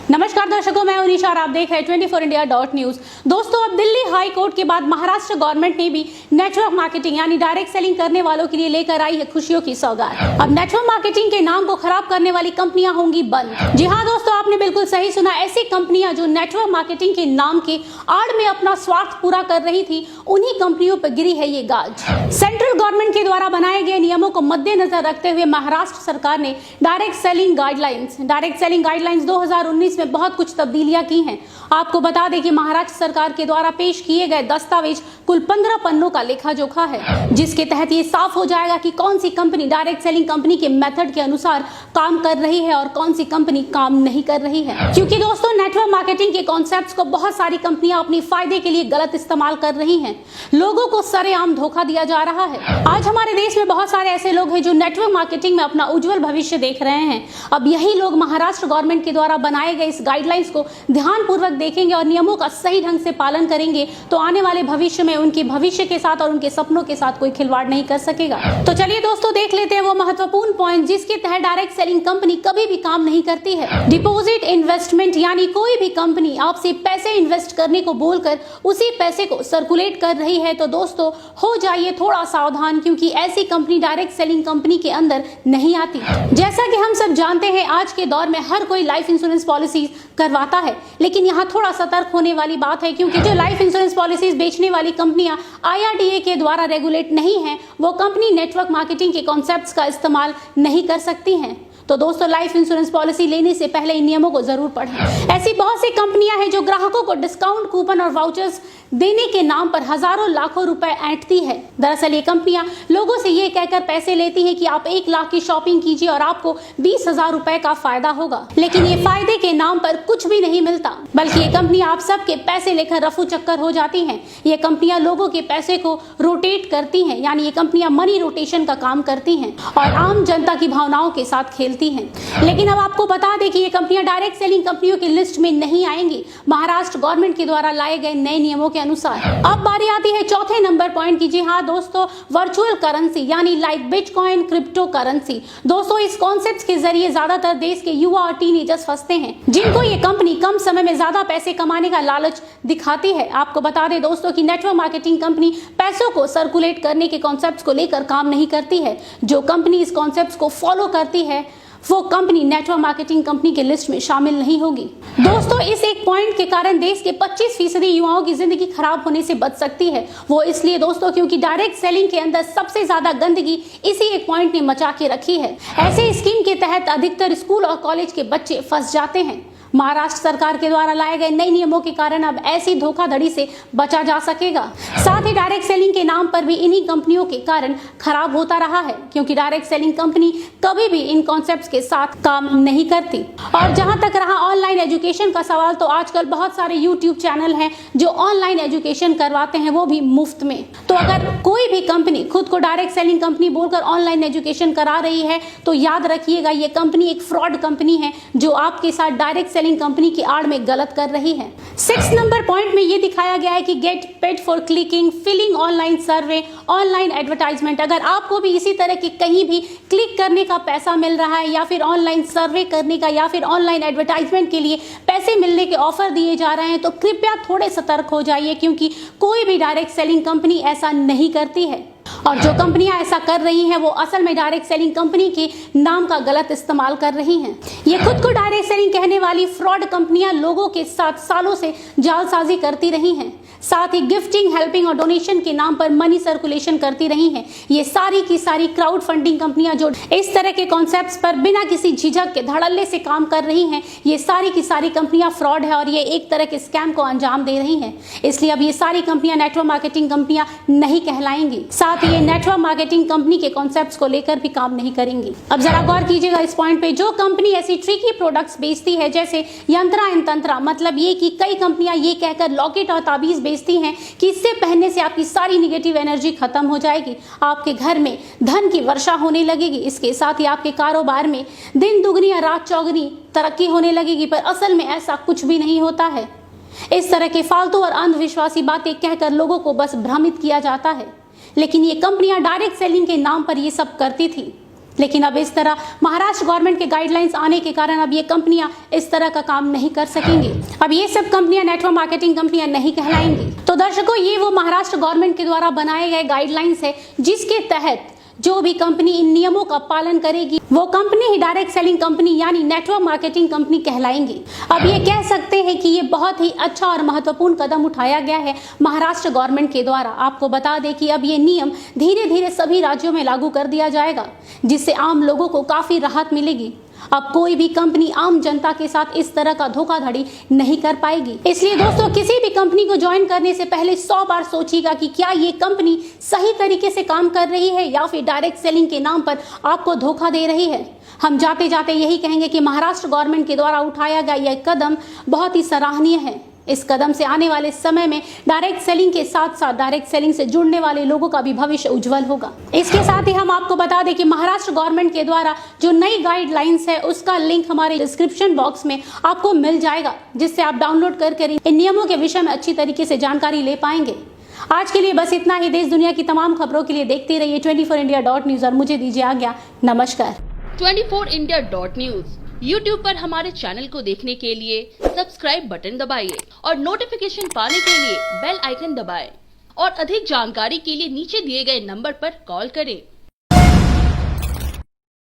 नमस्कार दर्शकों, मैं उनिशा और आप देख रहे हैं 24india.news। दोस्तों, अब दिल्ली हाई कोर्ट के बाद महाराष्ट्र गवर्नमेंट ने भी नेटवर्क मार्केटिंग यानी डायरेक्ट सेलिंग करने वालों के लिए लेकर आई है खुशियों की सौगात। अब नेटवर्क मार्केटिंग के नाम को खराब करने वाली कंपनियां होंगी बंद। जी हाँ दोस्तों, आपने बिल्कुल सही सुना। ऐसी कंपनियां जो नेटवर्क मार्केटिंग के नाम के आड़ में अपना स्वार्थ पूरा कर रही थी, उन्हीं कंपनियों पर गिरी है ये गाज। सेंट्रल गवर्नमेंट के द्वारा बनाए गए नियमों को मद्देनजर रखते हुए महाराष्ट्र सरकार ने डायरेक्ट सेलिंग गाइडलाइंस 2019 में बहुत कुछ तब्दीलियां की हैं। आपको बता दें कि महाराष्ट्र सरकार के द्वारा पेश किए गए दस्तावेज कुल 15 पन्नों का लेखा जोखा है, जिसके तहत ये साफ हो जाएगा कि कौन सी कंपनी डायरेक्ट सेलिंग कंपनी के मेथड के अनुसार काम कर रही है और कौन सी कंपनी काम नहीं कर रही है। क्योंकि दोस्तों, नेटवर्क मार्केटिंग के कॉन्सेप्ट्स को बहुत सारी कंपनियां अपनी फायदे के लिए गलत इस्तेमाल कर रही हैं। लोगों को सरेआम धोखा दिया जा रहा है। आज हमारे देश में बहुत सारे ऐसे लोग हैं जो नेटवर्क मार्केटिंग में अपना उज्जवल भविष्य देख रहे हैं। अब यही लोग महाराष्ट्र गवर्नमेंट के द्वारा बनाए गए इस गाइडलाइंस को ध्यानपूर्वक देखेंगे और नियमों का सही ढंग से पालन करेंगे तो आने वाले भविष्य में उनके भविष्य के साथ और उनके सपनों के साथ कोई खिलवाड़ नहीं कर सकेगा। तो चलिए दोस्तों, देख लेते हैं वो महत्वपूर्ण पॉइंट जिसके तहत डायरेक्ट सेलिंग कंपनी कभी भी काम नहीं करती है। डिपॉजिट इन्वेस्टमेंट यानी कोई भी कंपनी आपसे पैसे इन्वेस्ट करने को बोलकर उसी पैसे को सर्कुलेट कर रही है तो दोस्तों हो जाइए थोड़ा सावधान, क्योंकि ऐसी कंपनी डायरेक्ट सेलिंग कंपनी के अंदर नहीं आती। जैसा कि हम सब जानते हैं, आज के दौर में हर कोई लाइफ इंश्योरेंस पॉलिसी करवाता है, लेकिन यहाँ थोड़ा सतर्क होने वाली बात है, क्योंकि जो लाइफ इंश्योरेंस पॉलिसीज बेचने वाली कंपनियां IRDA के द्वारा रेगुलेट नहीं है, वो कंपनी नेटवर्क मार्केटिंग के कॉन्सेप्ट्स का इस्तेमाल नहीं कर सकती हैं। तो दोस्तों, लाइफ इंश्योरेंस पॉलिसी लेने से पहले इन नियमों को जरूर पढ़ें। ऐसी बहुत सी कंपनियां हैं जो ग्राहकों को डिस्काउंट कूपन और वाउचर्स देने के नाम पर हजारों लाखों रुपए ऐंठती है। दरअसल ये कंपनियां लोगों से ये कहकर पैसे लेती हैं कि आप 1 लाख की शॉपिंग कीजिए और आपको 20,000 रुपए का फायदा होगा, लेकिन ये फायदे के नाम पर कुछ भी नहीं मिलता, बल्कि ये कंपनियां आप सबके पैसे लेकर रफू चक्कर हो जाती हैं। ये कंपनियां लोगों के पैसे को रोटेट करती हैं, यानी ये कंपनियां मनी रोटेशन का काम करती हैं और आम जनता की भावनाओं के साथ खेलती हैं। लेकिन अब आपको बता दें कि ये कंपनियां डायरेक्ट सेलिंग कंपनियों की लिस्ट में नहीं आएंगी महाराष्ट्र गवर्नमेंट के द्वारा लाए गए नए नियमों के अनुसार। अब बारी आती है चौथे नंबर पॉइंट की। जी हाँ दोस्तों, वर्चुअल करेंसी यानी लाइक बिटकॉइन, क्रिप्टो करेंसी। दोस्तों, इस कॉन्सेप्ट के जरिए ज्यादातर देश के युवा और टीनेजर्स फंसते हैं, जिनको ये कंपनी कम समय में ज्यादा पैसे कमाने का लालच दिखाती है। आपको बता दें दोस्तों कि नेटवर्क मार्केटिंग कंपनी पैसों को सर्कुलेट करने के कॉन्सेप्ट को लेकर काम नहीं करती है। जो कंपनी इस कॉन्सेप्ट को फॉलो करती है वो कंपनी नेटवर्क मार्केटिंग कंपनी के लिस्ट में शामिल नहीं होगी। दोस्तों, इस एक पॉइंट के कारण देश के 25% युवाओं की जिंदगी खराब होने से बच सकती है। वो इसलिए दोस्तों क्योंकि डायरेक्ट सेलिंग के अंदर सबसे ज्यादा गंदगी इसी एक पॉइंट ने मचा के रखी है। ऐसे स्कीम के तहत अधिकतर स्कूल और कॉलेज के बच्चे फंस जाते हैं। महाराष्ट्र सरकार के द्वारा लाए गए नए नियमों के कारण अब ऐसी धोखाधड़ी से बचा जा सकेगा। साथ ही डायरेक्ट सेलिंग के नाम पर भी इन्हीं कंपनियों के कारण खराब होता रहा है, क्योंकि डायरेक्ट सेलिंग कंपनी कभी भी इन कॉन्सेप्ट्स के साथ काम नहीं करती। और जहां तक रहा ऑनलाइन एजुकेशन का सवाल, तो आजकल बहुत सारे YouTube चैनल हैं जो ऑनलाइन एजुकेशन करवाते हैं, वो भी मुफ्त में। तो अगर कोई भी कंपनी खुद को डायरेक्ट सेलिंग कंपनी बोलकर ऑनलाइन एजुकेशन करा रही है तो याद रखिएगा, ये कंपनी एक फ्रॉड कंपनी है जो आपके साथ डायरेक्ट सेलिंग कंपनी की आड़ में गलत कर रही है। 6 नंबर पॉइंट में ये दिखाया गया है कि get paid for clicking, filling online survey, online advertisement. अगर आपको भी इसी तरह की कहीं भी क्लिक करने का पैसा मिल रहा है या फिर ऑनलाइन सर्वे करने का या फिर ऑनलाइन एडवर्टाइजमेंट के लिए पैसे मिलने के ऑफर दिए जा रहे हैं तो कृपया थोड़े सतर्क हो जाइए, क्योंकि कोई भी डायरेक्ट सेलिंग कंपनी ऐसा नहीं करती है। और जो कंपनियां ऐसा कर रही हैं वो असल में डायरेक्ट सेलिंग कंपनी के नाम का गलत इस्तेमाल कर रही हैं। ये खुद को डायरेक्ट सेलिंग कहने वाली फ्रॉड कंपनियां लोगों के साथ सालों से जालसाजी करती रही हैं। साथ ही गिफ्टिंग, हेल्पिंग और डोनेशन के नाम पर मनी सर्कुलेशन करती रही हैं। ये सारी की सारी क्राउड फंडिंग कंपनियां जो इस तरह के कॉन्सेप्ट्स पर बिना किसी झिझक के धड़ल्ले से काम कर रही हैं, ये सारी की सारी कंपनियां फ्रॉड है और ये एक तरह के स्कैम को अंजाम दे रही हैं। इसलिए अब ये सारी कंपनियां नेटवर्क मार्केटिंग कंपनियां नहीं कहलाएंगी। साथ ही ये नेटवर्क मार्केटिंग कंपनी के कॉन्सेप्ट्स को लेकर भी काम नहीं करेंगी। अब जरा गौर कीजिएगा इस पॉइंट पे, जो कंपनी ऐसी ट्रिकी प्रोडक्ट्स बेचती है जैसे यंत्रा एंड तंत्रा, मतलब ये कि कई कंपनियां ये कहकर लॉकेट और ताबीज बेचती हैं कि इससे पहनने से आपकी सारी निगेटिव एनर्जी खत्म हो जाएगी, आपके घर में धन की वर्षा होने लगेगी, इसके साथ ही आपके कारोबार में दिन दुगनी या रात चौगनी तरक्की होने लगेगी। पर असल में ऐसा कुछ भी नहीं होता है। इस तरह के फालतू और अंधविश्वासी बातें कहकर लोगों को बस भ्रमित किया जाता है। लेकिन ये कंपनियां डायरेक्ट सेलिंग के नाम पर ये सब करती थी। 7 नंबर पॉइंट की जी हाँ दोस्तों, वर्चुअल करेंसी यानी लाइक बिटकॉइन, क्रिप्टो करेंसी। दोस्तों, इस कॉन्सेप्ट के जरिए ज्यादातर देश के युवा और टीनेजर्स फंसते हैं, जिनको ये कंपनी कम समय में ज्यादा पैसे कमाने का लालच दिखाती है। लेकिन अब इस तरह महाराष्ट्र गवर्नमेंट के गाइडलाइंस आने के कारण अब ये कंपनियां इस तरह का काम नहीं कर सकेंगी। अब ये सब कंपनियां नेटवर्क मार्केटिंग कंपनियां नहीं कहलाएंगी। तो दर्शकों, ये वो महाराष्ट्र गवर्नमेंट के द्वारा बनाए गए गाइडलाइंस है जिसके तहत जो भी कंपनी इन नियमों का पालन करेगी वो कंपनी ही डायरेक्ट सेलिंग कंपनी यानी नेटवर्क मार्केटिंग कंपनी कहलाएंगी। अब ये कह सकते हैं कि ये बहुत ही अच्छा और महत्वपूर्ण कदम उठाया गया है महाराष्ट्र गवर्नमेंट के द्वारा। आपको बता दें कि अब ये नियम धीरे धीरे सभी राज्यों में लागू कर दिया जाएगा, जिससे आम लोगों को काफी राहत मिलेगी। अब कोई भी कंपनी आम जनता के साथ इस तरह का धोखाधड़ी नहीं कर पाएगी। इसलिए दोस्तों, किसी भी कंपनी को ज्वाइन करने से पहले 100 बार सोचिएगा कि क्या ये कंपनी सही तरीके से काम कर रही है या फिर डायरेक्ट सेलिंग के नाम पर आपको धोखा दे रही है। हम जाते जाते यही कहेंगे कि महाराष्ट्र गवर्नमेंट के द्वारा उठाया गया यह कदम बहुत ही सराहनीय है। इस कदम से आने वाले समय में डायरेक्ट सेलिंग के साथ साथ डायरेक्ट सेलिंग से जुड़ने वाले लोगों का भी भविष्य उज्जवल होगा। इसके साथ ही हम आपको बता दें कि महाराष्ट्र गवर्नमेंट के द्वारा जो नई गाइडलाइंस है उसका लिंक हमारे डिस्क्रिप्शन बॉक्स में आपको मिल जाएगा, जिससे आप डाउनलोड करके इन नियमों के विषय में अच्छी तरीके से जानकारी ले पाएंगे। आज के लिए बस इतना ही। देश दुनिया की तमाम खबरों के लिए देखते रहिए 24india.news और मुझे दीजिए आज्ञा। नमस्कार। 24india.news YouTube पर हमारे चैनल को देखने के लिए सब्सक्राइब बटन दबाइए और नोटिफिकेशन पाने के लिए बेल आइकन दबाएं और अधिक जानकारी के लिए नीचे दिए गए नंबर पर कॉल करें।